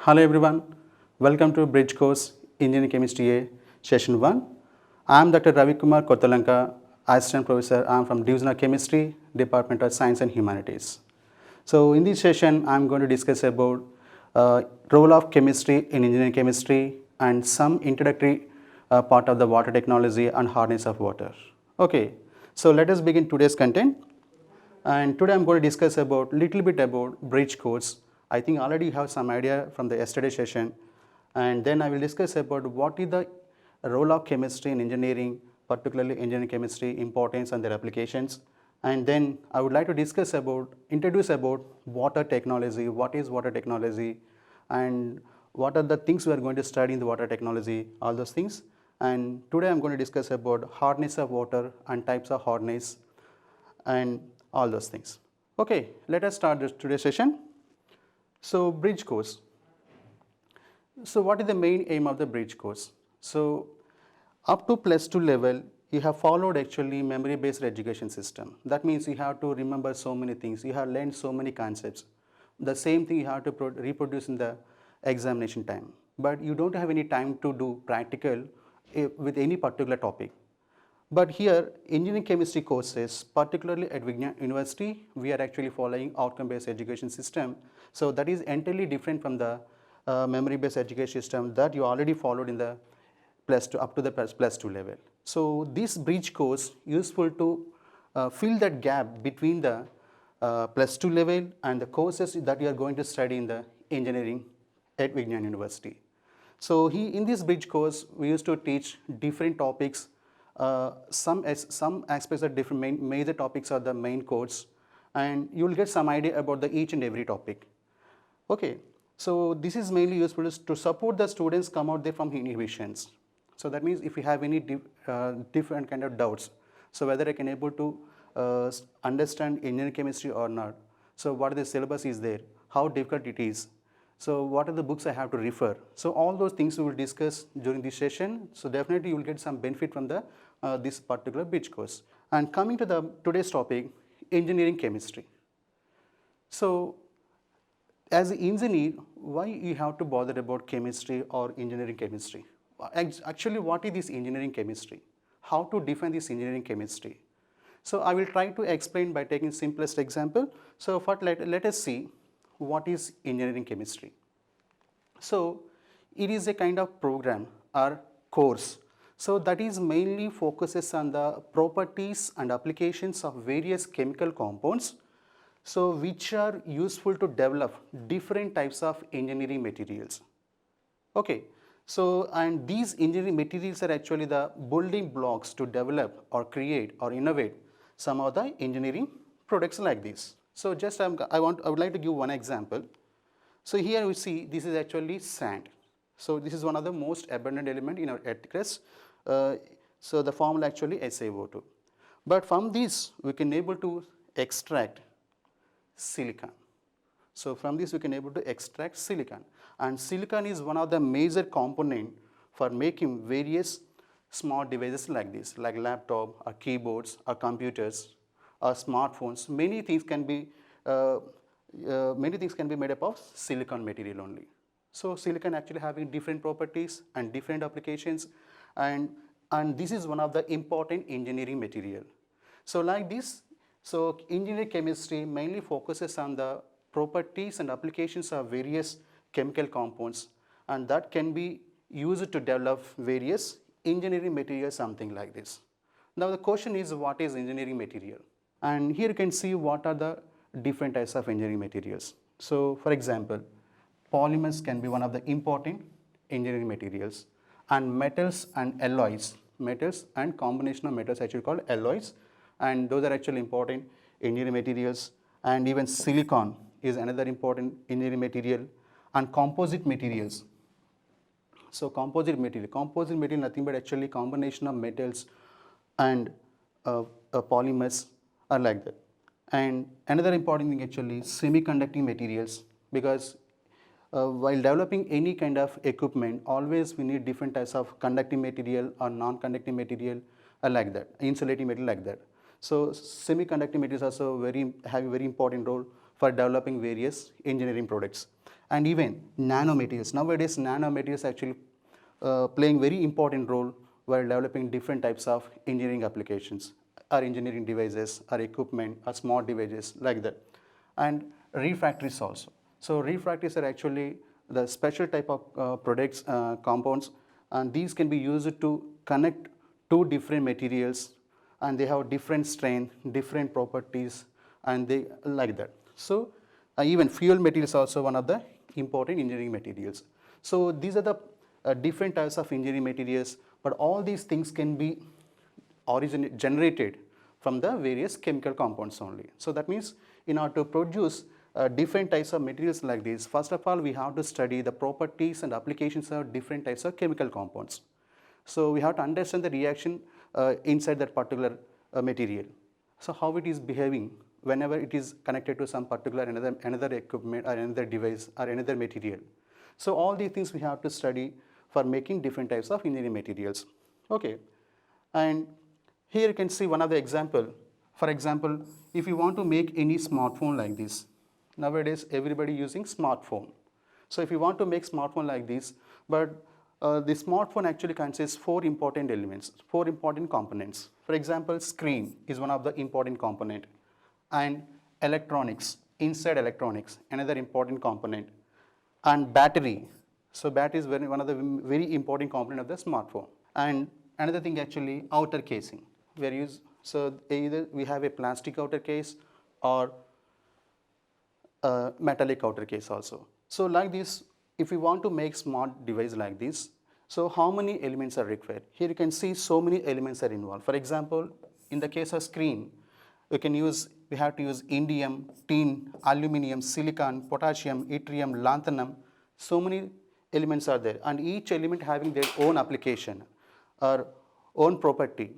Hello everyone, welcome to Bridge Course Engineering Chemistry A Session 1. I am Dr. Ravi Kumar Kottalanka, Assistant Professor. I am from Division of Chemistry, Department of Science and Humanities. So in this session, I am going to discuss about role of chemistry in engineering chemistry and some introductory part of the water technology and hardness of water. Okay, so let us begin today's content. And today I'm going to discuss about little bit about bridge course. I think already you have some idea from the yesterday session, and then I will discuss about what is the role of chemistry in engineering, particularly engineering chemistry, importance and their applications. And then I would like to introduce about water technology, what is water technology, and what are the things we are going to study in the water technology, all those things. And today I'm going to discuss about hardness of water and types of hardness and all those things. Okay, let us start today's session. So bridge course. So what is the main aim of the bridge course? So up to +2 level, you have followed actually memory-based education system. That means you have to remember so many things. You have learned so many concepts. The same thing you have to reproduce in the examination time. But you don't have any time to do practical with any particular topic. But here, engineering chemistry courses, particularly at Vigyan University, we are actually following outcome-based education system. So that is entirely different from the memory-based education system that you already followed in the +2 up to the +2 level. So this bridge course useful to fill that gap between the +2 level and the courses that you are going to study in the engineering at Vigyan University. So in this bridge course, we used to teach different topics. Some aspects are different, major topics are the main course, and you will get some idea about the each and every topic. Okay, so this is mainly useful to support the students come out there from inhibitions. So that means if you have any different kind of doubts, so whether I can able to understand engineering chemistry or not, so what the syllabus is there, how difficult it is, so what are the books I have to refer. So all those things we will discuss during this session. So definitely you will get some benefit from the this particular bridge course. And coming to the today's topic, engineering chemistry. So as an engineer, why you have to bother about chemistry or engineering chemistry? Actually, what is this engineering chemistry? How to define this engineering chemistry? So I will try to explain by taking simplest example. So first let us see what is engineering chemistry. So it is a kind of program or course. So that is mainly focuses on the properties and applications of various chemical compounds, so which are useful to develop different types of engineering materials. Okay, so and these engineering materials are actually the building blocks to develop or create or innovate some of the engineering products like this. So just I would like to give one example. So here we see this is actually sand. So this is one of the most abundant element in our earth crust. So the formula actually SaO2. But from this we can able to extract silicon. So from this we can able to extract silicon, and silicon is one of the major component for making various small devices like this, like laptop or keyboards or computers or smartphones. Many things can be made up of silicon material only. So silicon actually having different properties and different applications, and this is one of the important engineering material. So like this, so engineering chemistry mainly focuses on the properties and applications of various chemical compounds, and that can be used to develop various engineering materials, something like this. Now the question is, what is engineering material? And here you can see what are the different types of engineering materials. So for example, polymers can be one of the important engineering materials, and metals and alloys, metals and combination of metals actually called alloys, and those are actually important engineering materials. And even silicon is another important engineering material, and composite materials. So composite material nothing but actually combination of metals and polymers are like that. And another important thing actually semiconducting materials, because while developing any kind of equipment, always we need different types of conducting material or non-conducting material like that, insulating material like that. So semiconducting materials also have a very important role for developing various engineering products. And even nanomaterials. Nowadays, nanomaterials actually playing very important role while developing different types of engineering applications, or engineering devices, or equipment, or smart devices like that. And refractories also. So refractories are actually the special type of products, compounds, and these can be used to connect two different materials, and they have different strength, different properties, and they like that. So even fuel materials also one of the important engineering materials. So these are the different types of engineering materials, but all these things can be generated from the various chemical compounds only. So that means in order to produce different types of materials like this, first of all we have to study the properties and applications of different types of chemical compounds. So we have to understand the reaction inside that particular material. So how it is behaving whenever it is connected to some particular another equipment or another device or another material. So all these things we have to study for making different types of engineering materials. Okay, and here you can see one of the example. For example, if you want to make any smartphone like this, nowadays everybody using smartphone. So if you want to make smartphone like this, but the smartphone actually consists four important elements, four important components. For example, screen is one of the important component, and electronics, inside electronics, another important component, and battery. So battery is one of the very important component of the smartphone. And another thing actually outer casing. So either we have a plastic outer case or metallic outer case also. So like this, if we want to make smart device like this, so how many elements are required? Here you can see so many elements are involved. For example, in the case of screen, we have to use indium, tin, aluminum, silicon, potassium, yttrium, lanthanum. So many elements are there, and each element having their own application or own property.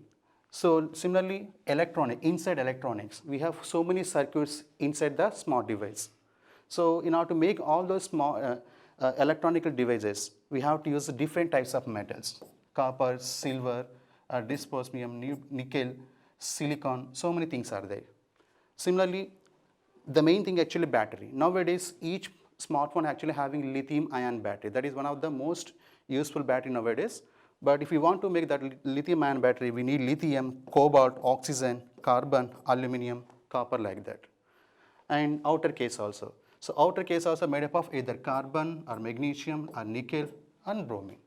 So similarly, inside electronics, we have so many circuits inside the smart device. So in order to make all those small electronic devices, we have to use different types of metals: copper, silver, dysprosium, nickel, silicon. So many things are there. Similarly, the main thing actually battery. Nowadays, each smartphone actually having lithium ion battery. That is one of the most useful battery nowadays. But if you want to make that lithium ion battery, we need lithium, cobalt, oxygen, carbon, aluminum, copper, like that. And outer case also. So outer case also made up of either carbon or magnesium or nickel and bromine.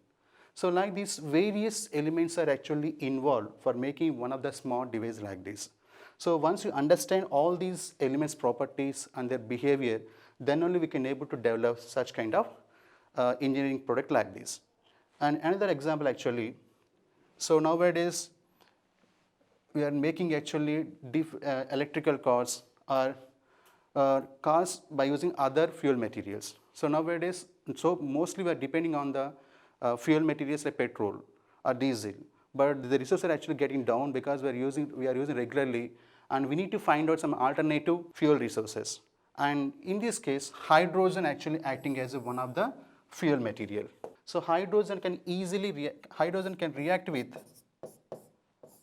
So like these various elements are actually involved for making one of the smart device like this. So once you understand all these elements properties and their behavior, then only we can able to develop such kind of engineering product like this. And another example actually, so nowadays we are making actually electrical cars or cars by using other fuel materials. So nowadays, so mostly we are depending on the fuel materials like petrol or diesel, but the resources are actually getting down because we are using regularly, and we need to find out some alternative fuel resources. And in this case, hydrogen actually acting as one of the fuel material. So hydrogen can react with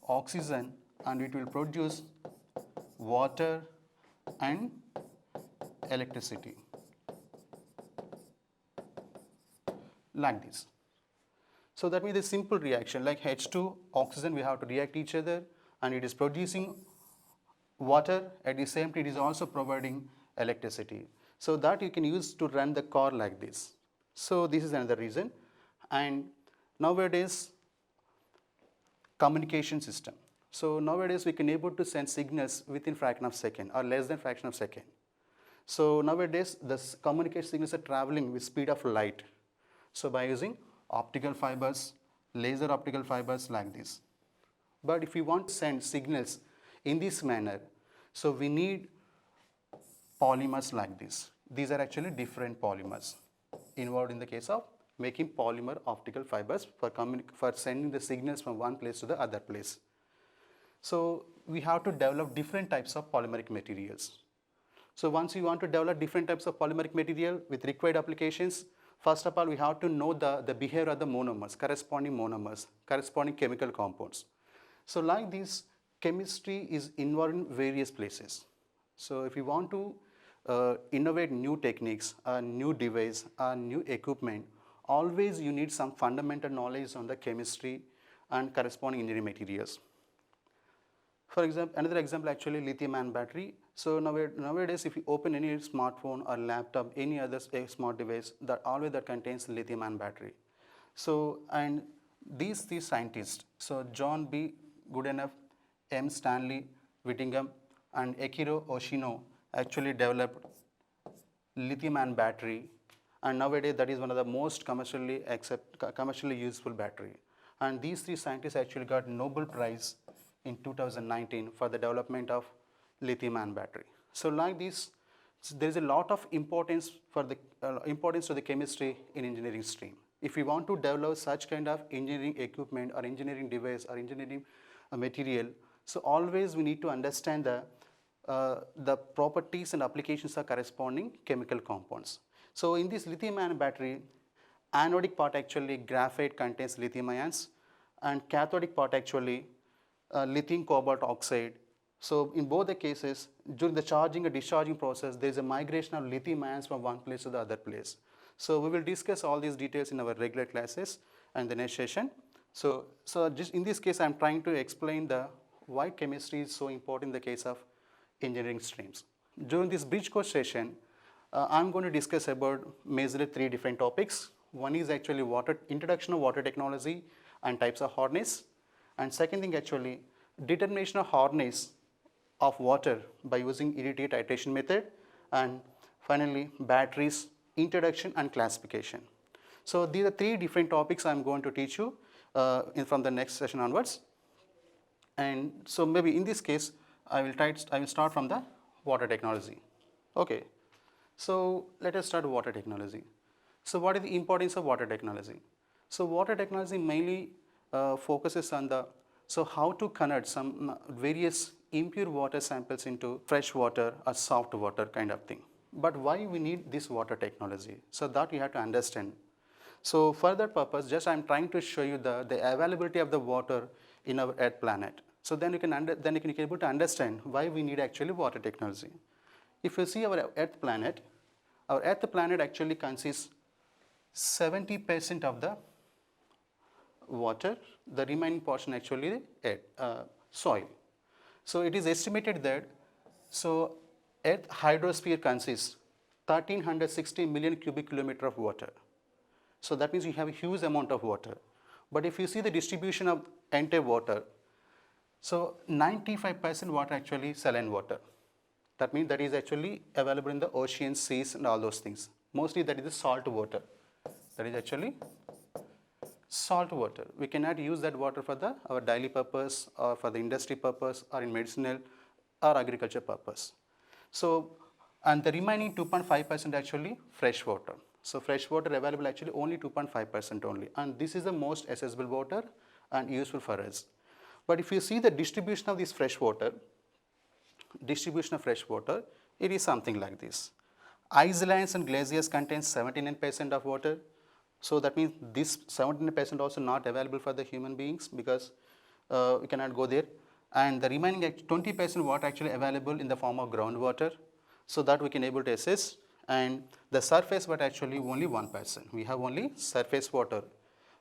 oxygen, and it will produce water and electricity like this. So that means a simple reaction like H2, oxygen, we have to react each other, and it is producing water. At the same time, it is also providing electricity. So that you can use to run the car like this. So this is another reason. And nowadays, communication system. So nowadays we can able to send signals within fraction of second or less than fraction of second. So nowadays the communication signals are traveling with speed of light. So by using optical fibers, laser optical fibers like this. But if we want to send signals in this manner, so we need polymers like this. These are actually different polymers involved in the case of making polymer optical fibers for sending the signals from one place to the other place. So we have to develop different types of polymeric materials. So once you want to develop different types of polymeric material with required applications, first of all we have to know the behavior of the monomers, corresponding chemical compounds. So like this, chemistry is involved in various places. So if you want to innovate new techniques, a new device, a new equipment, always you need some fundamental knowledge on the chemistry and corresponding engineering materials. For example, another example actually lithium-ion battery. So nowadays if you open any smartphone or laptop, any other smart device, that contains lithium-ion battery. So and these scientists, so John B. Goodenough, M. Stanley Whittingham, and Akiro Oshino actually developed lithium-ion battery, and nowadays that is one of the most commercially useful battery. And these three scientists actually got Nobel Prize in 2019 for the development of lithium-ion battery. So like this, there is a lot of importance to the chemistry in engineering stream. If we want to develop such kind of engineering equipment or engineering device or engineering material, so always we need to understand the properties and applications of corresponding chemical compounds. So in this lithium-ion battery, anodic part actually graphite contains lithium ions, and cathodic part actually lithium cobalt oxide. So in both the cases, during the charging and discharging process, there is a migration of lithium ions from one place to the other place. So we will discuss all these details in our regular classes and the next session. So just in this case, I am trying to explain why chemistry is so important in the case of engineering streams. During this bridge course session, I am going to discuss about majorly three different topics. One is actually introduction of water technology and types of hardness. And second thing actually, determination of hardness of water by using irradiate titration method. And finally, batteries, introduction and classification. So these are three different topics I am going to teach you from the next session onwards. And so maybe in this case, I will start from the water technology. Okay. So let us start water technology. So what is the importance of water technology? So water technology mainly focuses on how to convert some various impure water samples into fresh water or soft water kind of thing. But why we need this water technology? So that you have to understand. So for that purpose, just I am trying to show you the availability of the water in our Earth planet. So then you can be able to understand why we need actually water technology. If you see our Earth planet actually consists 70% of the water, the remaining portion actually soil. So it is estimated that Earth hydrosphere consists 1360 million cubic kilometer of water. So that means you have a huge amount of water. But if you see the distribution of entire water, so 95% water actually saline water. That means that is actually available in the oceans, seas and all those things. Mostly that is the salt water. That is actually salt water. We cannot use that water for our daily purpose or for the industry purpose or in medicinal or agriculture purpose. So, and the remaining 2.5% actually fresh water. So fresh water available actually only 2.5% only, and this is the most accessible water and useful for us. But if you see the distribution of this fresh water, it is something like this. Icelands and glaciers contain 79% of water. So that means this 79% also not available for the human beings because we cannot go there. And the remaining 20% water actually available in the form of groundwater, so that we can able to assess. And the surface water actually only 1%. We have only surface water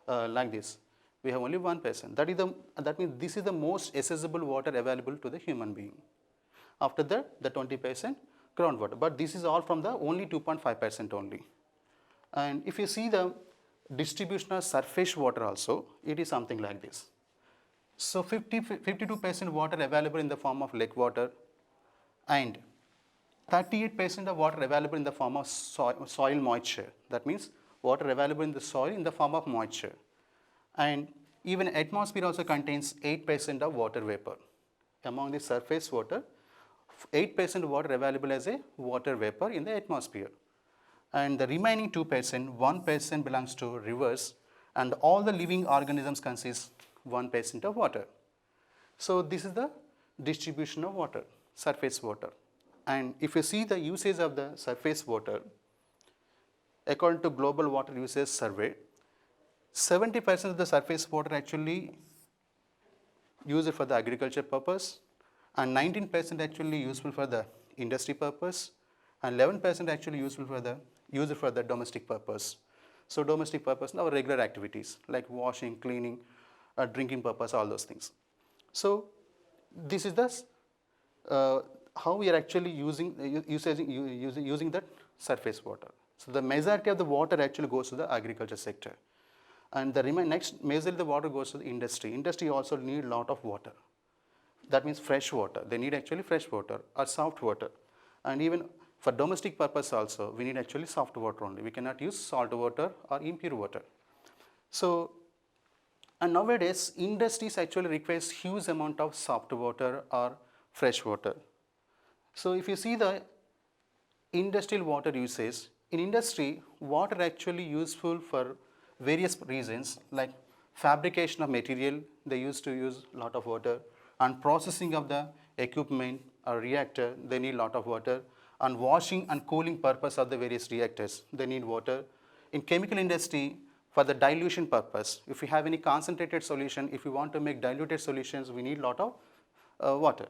like this. We have only 1%. That means this is the most accessible water available to the human being. After that, the 20% groundwater. But this is all from the only 2.5% only. And if you see the distribution of surface water also, it is something like this. So 52% water available in the form of lake water, and 38% of water available in the form of soil moisture. That means water available in the soil in the form of moisture. And even atmosphere also contains 8% of water vapor. Among the surface water, 8% water available as a water vapor in the atmosphere. And the remaining 2%, 1% belongs to rivers, and all the living organisms consist 1% of water. So this is the distribution of water, surface water. And if you see the usage of the surface water, according to Global Water Usage Survey, 70% of the surface water actually use it for the agriculture purpose, and 19% actually useful for the industry purpose, and 11% actually useful for the use it for the domestic purpose. So domestic purpose, our regular activities like washing, cleaning, drinking purpose, all those things. So this is the how we are actually using that surface water. So the majority of the water actually goes to the agriculture sector, and the next majorly the water goes to the industry. Industry also need a lot of water. That means fresh water. They need actually fresh water or soft water, and even for domestic purpose also we need actually soft water only. We cannot use salt water or impure water. So, and nowadays industries actually requires huge amount of soft water or fresh water. So if you see the industrial water usage, in industry water actually useful for various reasons, like fabrication of material they used to use lot of water, and processing of the equipment or reactor they need lot of water, and washing and cooling purpose of the various reactors they need water. In chemical industry, for the dilution purpose, if we have any concentrated solution, if we want to make diluted solutions, we need lot of water.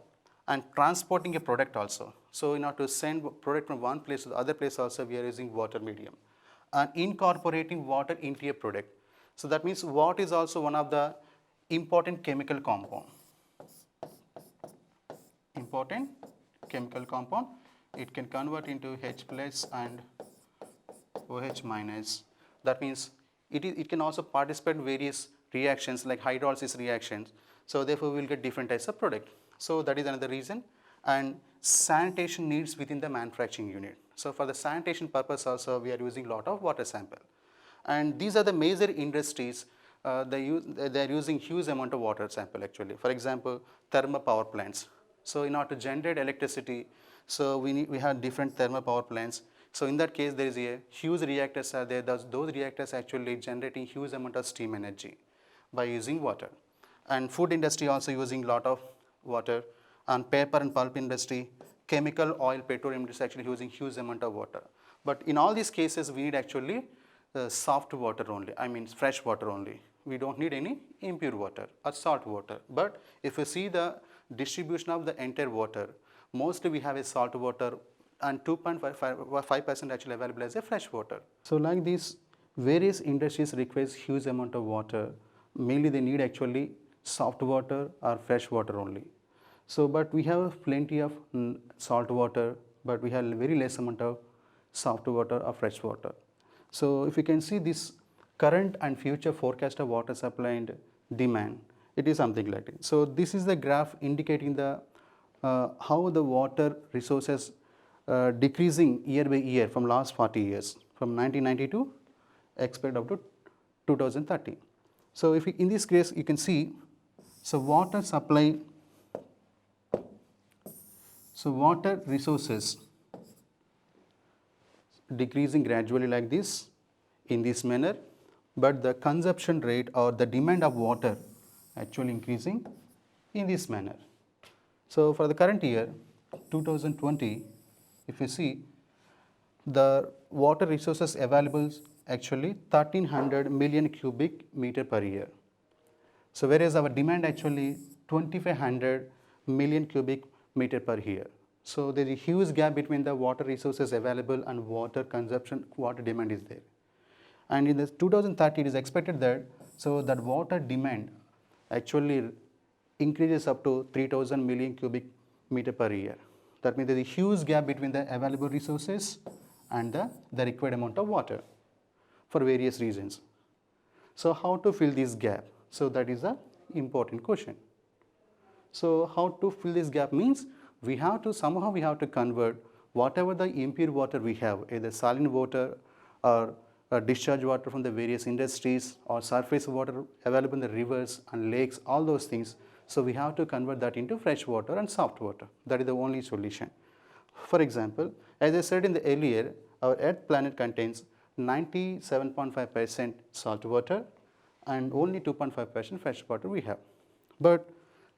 And transporting a product also. So in order to send product from one place to the other place also, we are using water medium. And incorporating water into a product. So that means water is also one of the important chemical compound. Important chemical compound. It can convert into H plus and OH minus. That means it can also participate in various reactions like hydrolysis reactions. So therefore we will get different types of product. So that is another reason. And sanitation needs within the manufacturing unit. So for the sanitation purpose also we are using lot of water sample. And these are the major industries, they are using huge amount of water sample actually. For example, thermal power plants. So in order to generate electricity, so we have different thermal power plants. So in that case there is a huge reactors are there. Those reactors actually generating huge amount of steam energy by using water. And food industry also using lot of water, and paper and pulp industry, chemical, oil, petroleum industry actually using huge amount of water. But in all these cases we need actually soft water only, I mean fresh water only. We don't need any impure water or salt water. But if you see the distribution of the entire water, mostly we have a salt water and 2.5% actually available as a fresh water. So like this, various industries requires huge amount of water. Mainly they need actually soft water or fresh water only. So but we have plenty of salt water, but we have very less amount of soft water or fresh water. So if you can see this current and future forecast of water supply and demand, it is something like this. So this is the graph indicating the how the water resources decreasing year by year from last 40 years, from 1992 expect up to 2030. So if in this case you can see, so water supply, so water resources decreasing gradually like this in this manner, but the consumption rate or the demand of water actually increasing in this manner. So for the current year 2020, if you see the water resources available actually 1300 million cubic meter per year. So whereas our demand actually 2500 million cubic meter per year. So there is a huge gap between the water resources available and water consumption, water demand is there. And in the 2030 it is expected that so that water demand actually increases up to 3000 million cubic meter per year. That means there is a huge gap between the available resources and the required amount of water for various reasons. So how to fill this gap? So that is an important question. So how to fill this gap means we have to somehow we have to convert whatever the impure water we have, either saline water or discharge water from the various industries or surface water available in the rivers and lakes, all those things. So we have to convert that into fresh water and soft water. That is the only solution. For example, as I said in the earlier, our Earth planet contains 97.5% salt water and only 2.5% fresh water we have. But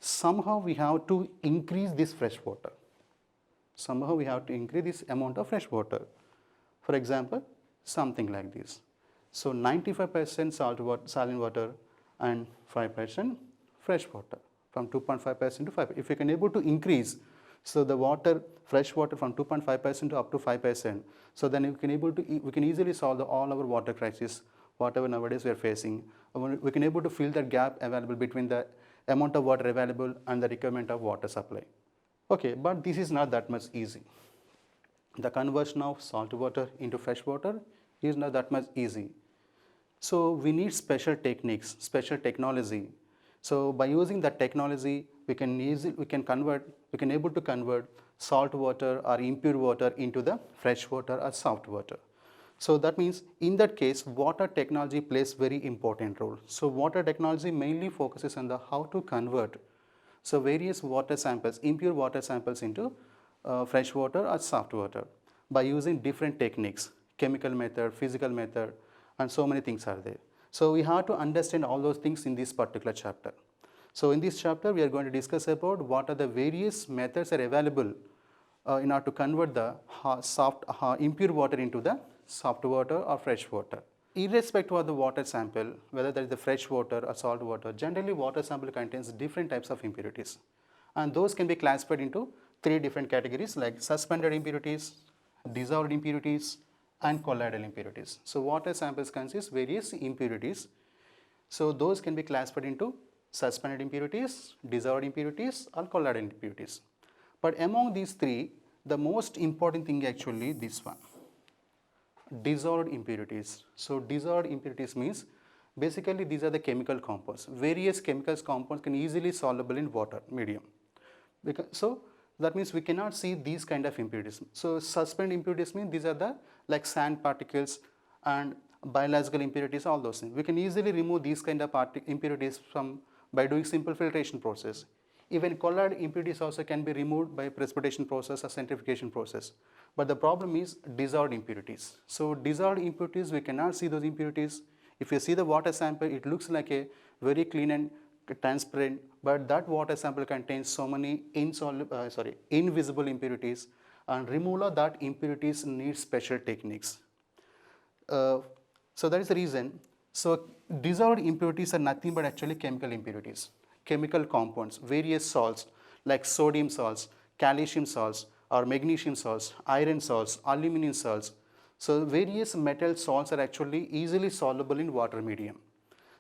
somehow we have to increase this fresh water. Somehow we have to increase this amount of fresh water. For example, something like this. So 95% saline water and 5% fresh water. from 2.5% to 5. If we can able to increase, so the water, fresh water from 2.5% to up to 5%, so then we can easily solve all our water crisis, whatever nowadays we are facing. We can able to fill that gap available between the amount of water available and the requirement of water supply. Okay, but this is not that much easy. The conversion of salt water into fresh water is not that much easy. So we need special techniques, special technology. So by using that technology, we can able to convert salt water or impure water into the fresh water or soft water. So that means in that case, water technology plays very important role. So water technology mainly focuses on the how to convert so various water samples, impure water samples into fresh water or soft water by using different techniques, chemical method, physical method, and so many things are there. So we have to understand all those things in this particular chapter. So in this chapter, we are going to discuss about what are the various methods are available in order to convert the impure water into the soft water or fresh water. Irrespective of the water sample, whether that is the fresh water or salt water, generally water sample contains different types of impurities. And those can be classified into 3 different categories like suspended impurities, dissolved impurities, and colloidal impurities. So water samples consist various impurities. So those can be classified into suspended impurities, dissolved impurities, or colloidal impurities. But among these 3, the most important thing actually this one, dissolved impurities. So dissolved impurities means basically these are the chemical compounds. Various chemical compounds can easily soluble in water medium. So that means we cannot see these kind of impurities. So suspended impurities mean these are the like sand particles and biological impurities, all those things. We can easily remove these kind of impurities by doing simple filtration process. Even colloid impurities also can be removed by precipitation process or centrifugation process. But the problem is dissolved impurities. So dissolved impurities, we cannot see those impurities. If you see the water sample, it looks like a very clean and transparent, but that water sample contains so many invisible impurities, and removal of that impurities needs special techniques. So that is the reason. So dissolved impurities are nothing but actually chemical impurities, chemical compounds, various salts like sodium salts, calcium salts, or magnesium salts, iron salts, aluminum salts. So various metal salts are actually easily soluble in water medium.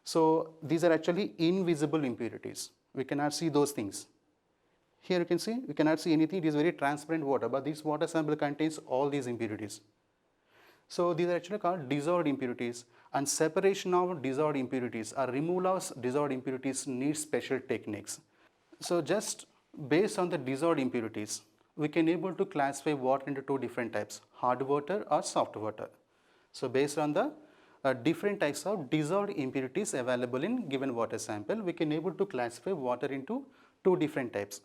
So these are actually invisible impurities. We cannot see those things. Here you can see, we cannot see anything. It is very transparent water, but this water sample contains all these impurities. So these are actually called dissolved impurities, and separation of dissolved impurities or removal of dissolved impurities needs special techniques. So just based on the dissolved impurities, we can able to classify water into 2 different types, hard water or soft water. So based on the different types of dissolved impurities available in given water sample, we can able to classify water into 2 different types.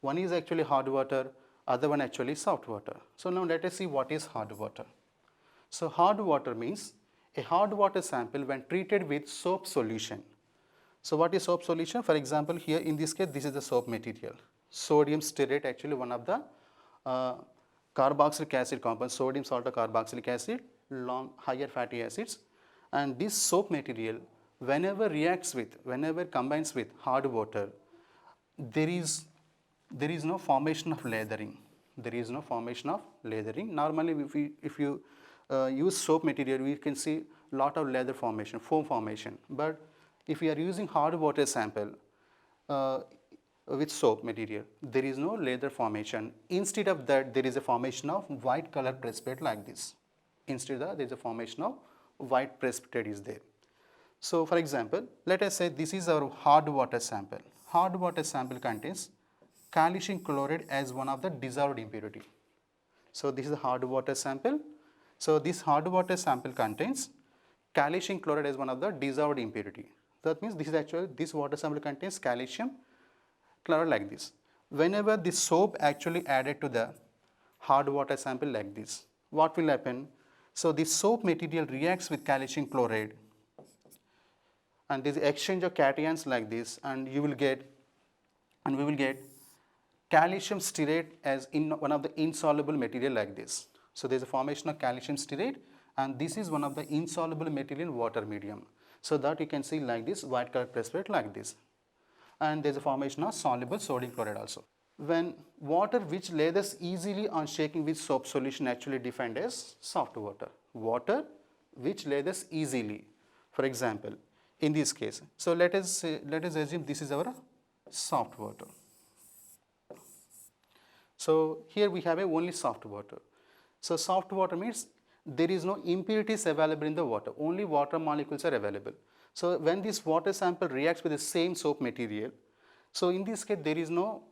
One is actually hard water, other one actually soft water. So now let us see what is hard water. So hard water means a hard water sample when treated with soap solution. So what is soap solution? For example, here in this case, this is the soap material. Sodium stearate, actually one of the carboxylic acid compounds, sodium salt or carboxylic acid, higher fatty acids. And this soap material, whenever combines with hard water, there is no formation of lathering. There is no formation of lathering. Normally, if you use soap material, we can see lot of lather formation, foam formation. But if we are using hard water sample with soap material, there is no lather formation. Instead of that, there is a formation of white color precipitate like this. Instead of that, there is a formation of white precipitate is there. So for example, let us say this is our hard water sample. Hard water sample contains calcium chloride as one of the dissolved impurity. So this is a hard water sample. So this hard water sample contains calcium chloride as one of the dissolved impurity. That means this water sample contains calcium chloride like this. Whenever this soap actually added to the hard water sample like this, what will happen? So this soap material reacts with calcium chloride, and there is exchange of cations like this, and we will get calcium stearate as in one of the insoluble material like this. So there is a formation of calcium stearate, and this is one of the insoluble material in water medium. So that you can see like this white color precipitate like this. and there is a formation of soluble sodium chloride also. When water which lathers easily on shaking with soap solution actually defined as soft water. Water which lathers easily. For example, in this case, so let us assume this is our soft water. So here we have a only soft water. So soft water means there is no impurities available in the water, only water molecules are available. So when this water sample reacts with the same soap material, so in this case there is no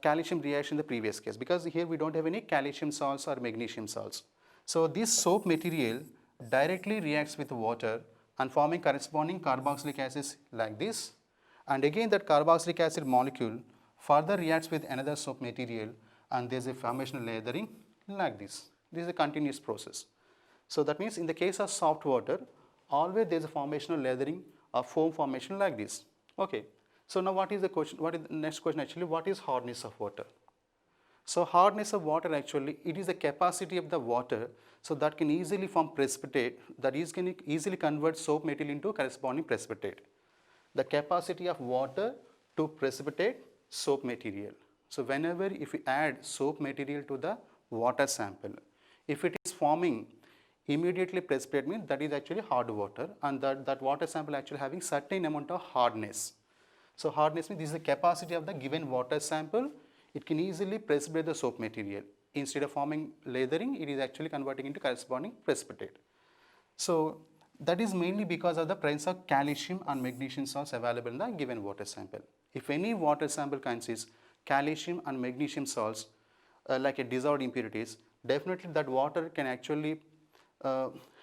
calcium reaction in the previous case, because here we don't have any calcium salts or magnesium salts. So this soap material directly reacts with water and forming corresponding carboxylic acids like this, and again that carboxylic acid molecule further reacts with another soap material and there is a formation of lathering like this. This is a continuous process. So that means in the case of soft water, always there is a formation of lathering or foam formation like this. Okay. So now what is the question? What is the next question actually? What is hardness of water? So hardness of water actually, it is the capacity of the water so that can easily form precipitate, that is can easily convert soap material into corresponding precipitate. The capacity of water to precipitate soap material. So whenever if we add soap material to the water sample, if it is forming immediately precipitate means that is actually hard water, and that water sample actually having certain amount of hardness. So hardness means this is the capacity of the given water sample. It can easily precipitate the soap material. Instead of forming lathering, it is actually converting into corresponding precipitate. So that is mainly because of the presence of calcium and magnesium salts available in the given water sample. If any water sample contains calcium and magnesium salts like a dissolved impurities, definitely that water can actually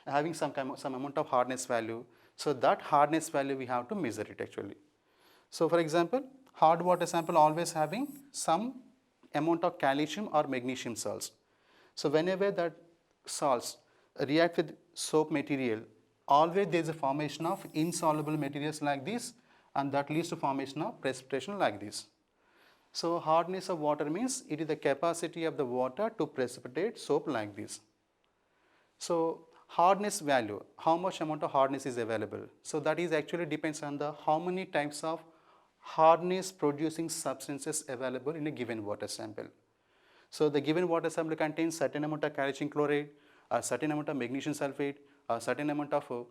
having some amount of hardness value. So that hardness value we have to measure it actually. So for example, hard water sample always having some amount of calcium or magnesium salts. So whenever that salts react with soap material, always there is a formation of insoluble materials like this, and that leads to formation of precipitation like this. So hardness of water means it is the capacity of the water to precipitate soap like this. So hardness value, how much amount of hardness is available. So that is actually depends on the how many types of hardness producing substances available in a given water sample. So the given water sample contains certain amount of calcium chloride, a certain amount of magnesium sulfate, a certain amount of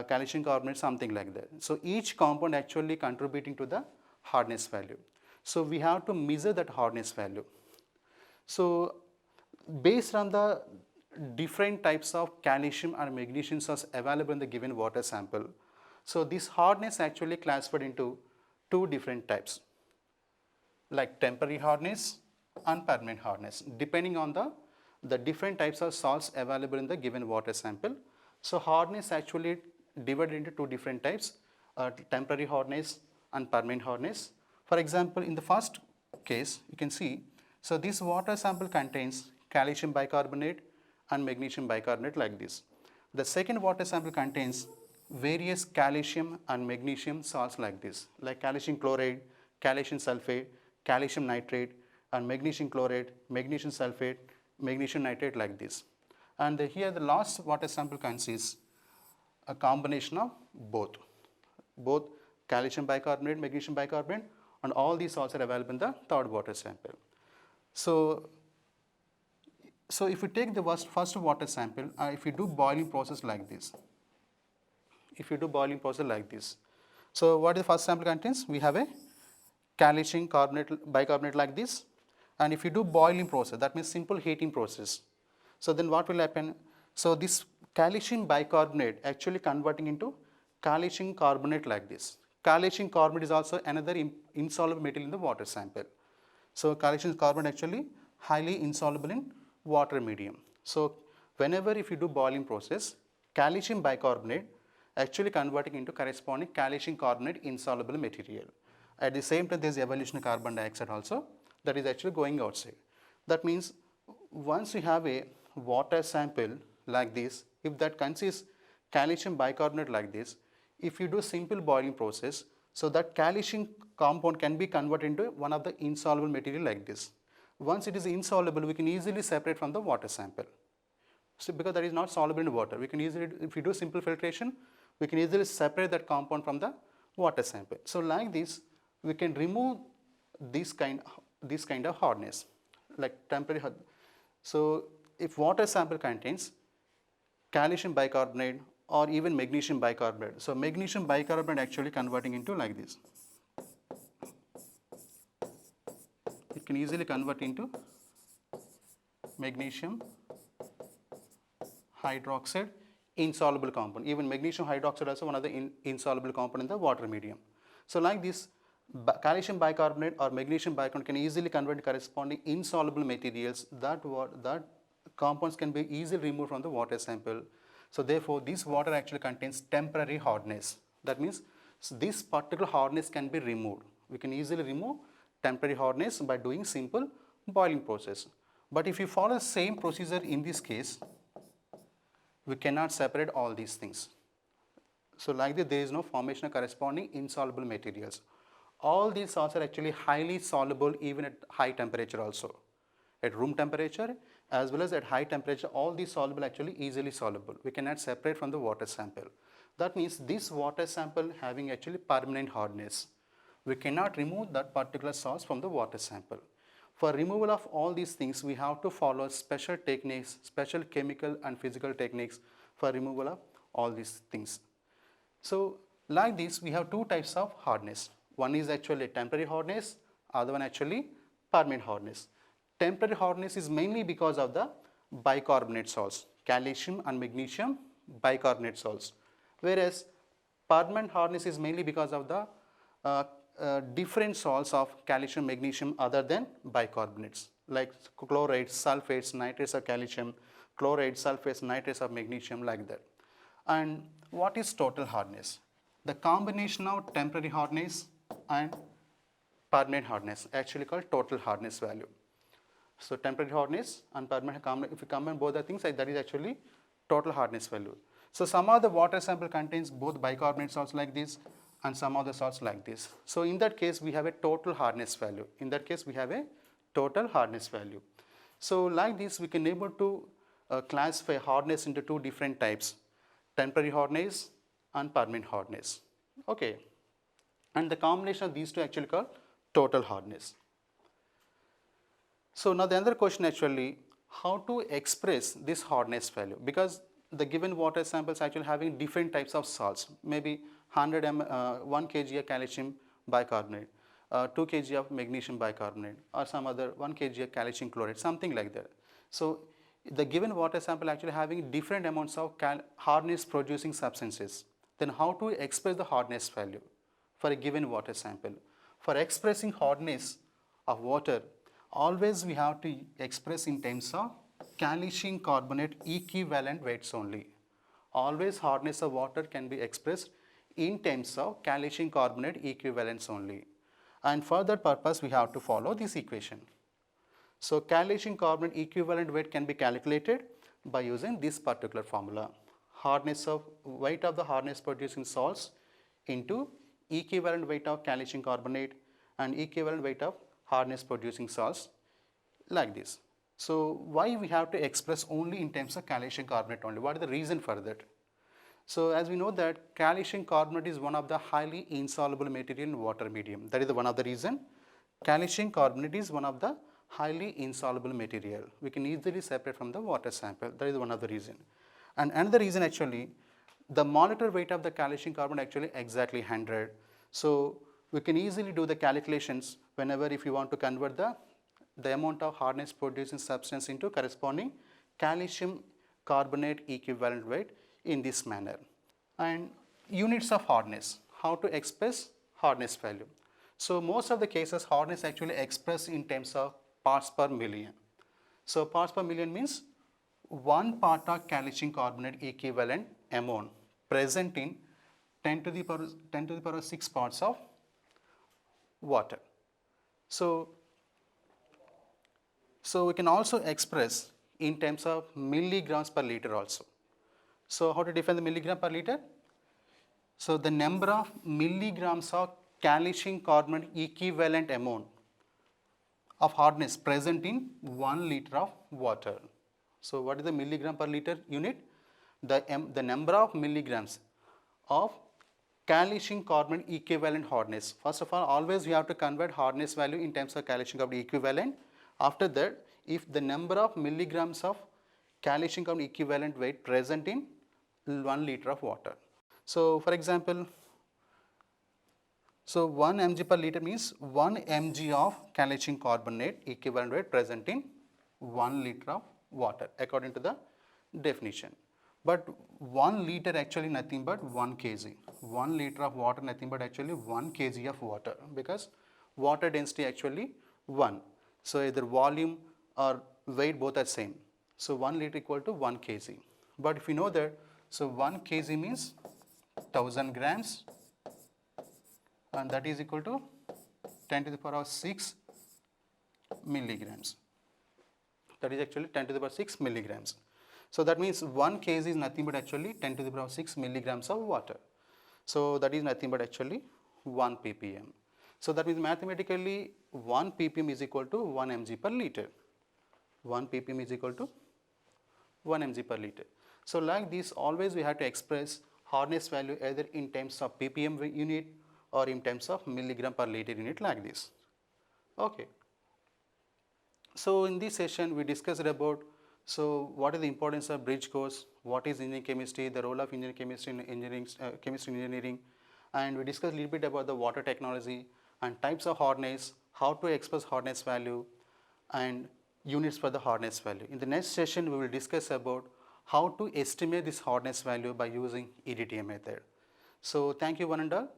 calcium carbonate, something like that. So each compound actually contributing to the hardness value. So we have to measure that hardness value. So based on the different types of calcium or magnesium salts available in the given water sample, so this hardness actually classified into two different types, like temporary hardness and permanent hardness, depending on the different types of salts available in the given water sample. So hardness actually divided into two different types, temporary hardness and permanent hardness. For example, in the first case, you can see, so this water sample contains calcium bicarbonate and magnesium bicarbonate like this. The second water sample contains various calcium and magnesium salts like this, like calcium chloride, calcium sulfate, calcium nitrate, and magnesium chloride, magnesium sulfate, magnesium nitrate like this. And here the last water sample consists a combination of both calcium bicarbonate, magnesium bicarbonate, and all these salts are available in the third water sample. So if we take the first water sample, if we do boiling process like this, so what the first sample contains? We have a calcium bicarbonate like this, and if you do boiling process, that means simple heating process. So then what will happen? So this calcium bicarbonate actually converting into calcium carbonate like this. Calcium carbonate is also another insoluble material in the water sample. So calcium carbonate actually highly insoluble in water medium. So whenever if you do boiling process, calcium bicarbonate actually converting into corresponding calcium carbonate insoluble material. At the same time, there is evolution of carbon dioxide also that is actually going outside. That means once you have a water sample like this, if that consists calcium bicarbonate like this, if you do simple boiling process, so that calcium compound can be converted into one of the insoluble material like this. Once it is insoluble, we can easily separate from the water sample. So because that is not soluble in water, we can easily, if we do simple filtration, we can easily separate that compound from the water sample. So like this, we can remove this kind of hardness, like temporary So if water sample contains calcium bicarbonate or even magnesium bicarbonate, so magnesium bicarbonate actually converting into like this. It can easily convert into magnesium hydroxide insoluble compound. Even magnesium hydroxide also one of the insoluble compound in the water medium. So like this, calcium bicarbonate or magnesium bicarbonate can easily convert to corresponding insoluble materials that compounds can be easily removed from the water sample. So therefore, this water actually contains temporary hardness. That means this particular hardness can be removed. We can easily remove temporary hardness by doing simple boiling process. But if you follow the same procedure in this case, we cannot separate all these things. So like this, there is no formation of corresponding insoluble materials. All these salts are actually highly soluble even at high temperature also. At room temperature as well as at high temperature, all these soluble actually easily soluble. We cannot separate from the water sample. That means this water sample having actually permanent hardness. We cannot remove that particular salts from the water sample. For removal of all these things, we have to follow special techniques, special chemical and physical techniques for removal of all these things. So like this, we have two types of hardness. One is actually temporary hardness, other one actually permanent hardness. Temporary hardness is mainly because of the bicarbonate salts, calcium and magnesium bicarbonate salts. Whereas permanent hardness is mainly because of the different salts of calcium, magnesium other than bicarbonates, like chlorides, sulfates, nitrates of calcium, chlorides, sulfates, nitrates of magnesium, like that. And what is total hardness? The combination of temporary hardness and permanent hardness, actually called total hardness value. So temporary hardness and permanent, if you combine both the things, that is actually total hardness value. So some of the water sample contains both bicarbonate salts like this and some of the salts like this. So in that case, we have a total hardness value. In that case, we have a total hardness value. So like this, we can able to classify hardness into two different types, temporary hardness and permanent hardness. Okay. And the combination of these two actually called total hardness. So now the other question actually, how to express this hardness value? Because the given water samples actually having different types of salts, maybe 1 kg of calcium bicarbonate, 2 kg of magnesium bicarbonate, or some other 1 kg of calcium chloride, something like that. So the given water sample actually having different amounts of hardness producing substances. Then how to express the hardness value for a given water sample? For expressing hardness of water, always we have to express in terms of calcium carbonate equivalent weights only. Always hardness of water can be expressed in terms of calcium carbonate equivalents only. And for that purpose, we have to follow this equation. So calcium carbonate equivalent weight can be calculated by using this particular formula. Weight of the hardness producing salts into equivalent weight of calcium carbonate and equivalent weight of hardness producing salts, like this. So why we have to express only in terms of calcium carbonate only? What is the reason for that? So as we know that calcium carbonate is one of the highly insoluble material in water medium. That is one of the reason. Calcium carbonate is one of the highly insoluble material. We can easily separate from the water sample. That is one of the reason. And another reason actually, the molecular weight of the calcium carbonate actually exactly 100. So we can easily do the calculations whenever if you want to convert the amount of hardness producing substance into corresponding calcium carbonate equivalent weight in this manner. And units of hardness, how to express hardness value. So most of the cases hardness actually expressed in terms of parts per million. So parts per million means 1 part of calcium carbonate equivalent amount present in 10 to the power 6 parts of water. So we can also express in terms of milligrams per liter also. So how to define the milligram per liter? So the number of milligrams of calcium carbonate equivalent amount of hardness present in 1 liter of water. So what is the milligram per liter unit? The number of milligrams of calcium carbonate equivalent hardness. First of all, always we have to convert hardness value in terms of calcium carbonate equivalent. After that, if the number of milligrams of calcium carbonate equivalent weight present in 1 liter of water. So for example, so 1 mg per liter means 1 mg of calcium carbonate equivalent weight present in 1 liter of water according to the definition. But 1 liter actually nothing but 1 kg. 1 liter of water nothing but actually 1 kg of water, because water density actually 1. So either volume or weight both are same. So 1 liter equal to 1 kg. But if you know that, so 1 kg means 1000 grams, and that is equal to 10 to the power of 6 milligrams. That is actually 10 to the power 6 milligrams. So that means 1 kg is nothing but actually 10 to the power 6 milligrams of water. So that is nothing but actually 1 ppm. So that means mathematically 1 ppm is equal to 1 mg per liter. 1 ppm is equal to 1 mg per liter. So like this, always we have to express hardness value either in terms of ppm unit or in terms of milligram per liter unit, like this. Okay. So in this session we discussed about, so what is the importance of bridge course, what is engineering chemistry, the role of engineering chemistry in engineering, chemistry in engineering, and we discussed a little bit about the water technology and types of hardness, how to express hardness value and units for the hardness value. In the next session we will discuss about how to estimate this hardness value by using EDTA method. So thank you one and all.